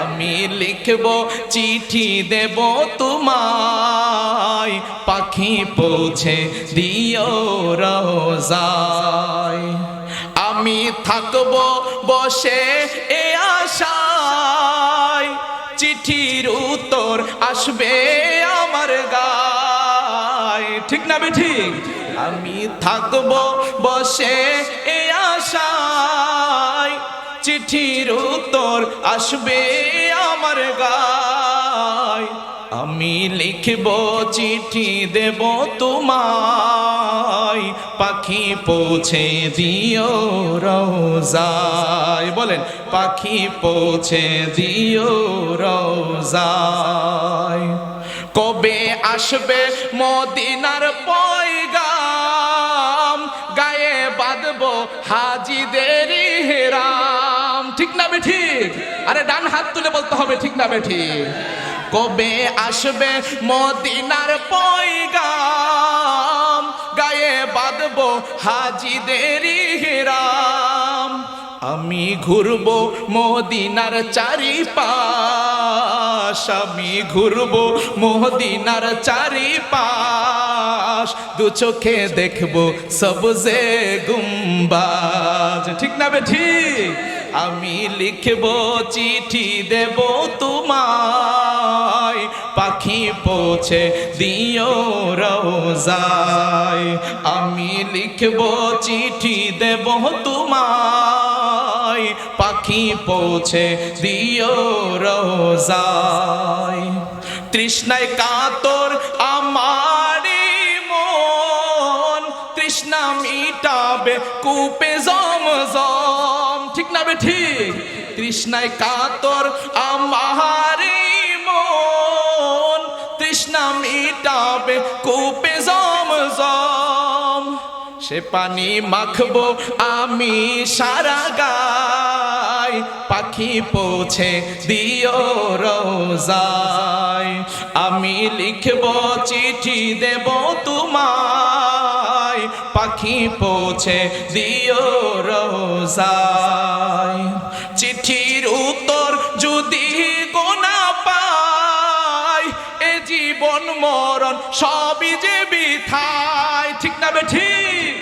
আমি লিখব চিঠি দেব তোমায়, পাখি পৌঁছে দিও রোজায়। আমি থাকব বসে এ আশায়, চিঠির উত্তর আসবে আমার গায়। ঠিক না বেঠিক? আমি থাকব বসে এ আশায়, চিঠির উত্তর আসবে আমার গায়। আমি লিখব চিঠি দেব তোমায়, পাখি পৌঁছে দিও রোজায়। বলেন, পাখি পৌঁছে দিও রোজায়। কবে আসবে মদিনার পয়গাম, গায়ে বাঁধবো হাজিদের ইহরাম। ঠিক না বেঠিক? আরে ডান হাত তুলে বলতে হবে ঠিক না বেঠিক? কবে আসবে মদিনার পয়গাম, গায়ে বাঁধবো হাজিদের ইহরাম। আমি ঘুরবো মদিনার চারিপাশ, আমি ঘুরবো মদিনার চারিপাশ, দু চোখে দেখবো সবজে গুম্বাজ। ঠিক না বেঠিক? আমি লিখব চিঠি দেব তোমায়, পাখি পৌঁছে দিও রোজায়। আমি লিখব চিঠি দেব তোমায়, পাখি পৌঁছে দিও রোজায়। তৃষ্ণায় কাতর আমারি মন, তৃষ্ণা মিটাবে কূপে জমজম। ঠিক না বেঠিক? তৃষ্ণায় কাতর আমারি মন, তৃষ্ণা মিটাবে কূপে জমজম। সে পানি মাখবো আমি সারা গায়, পাখি পৌঁছে দিও রোজায়। আমি লিখব চিঠি দেব তোমায়, পাখি পৌঁছে দিও রোজায়। চিঠির উত্তর যদি গোনা পাই, এ জীবন মরণ সবই যে বৃথায়। ঠিক না বেঠিক?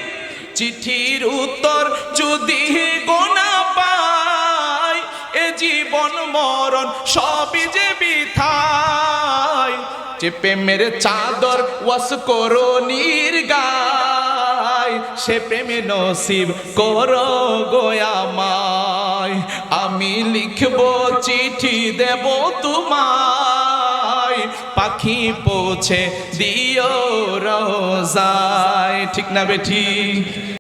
চিঠির উত্তর যদি গোনা পাই, এ জীবন মরণ সবই যে বৃথায়। যে প্রেমের চাদর ওয়াস করো নির্গায়, সে প্রেমে নসিব করো গো আমায়। আমি লিখব চিঠি দেব তোমায়, পাখি পৌঁছে দিও রোজায়। ঠিক না বেঠিক?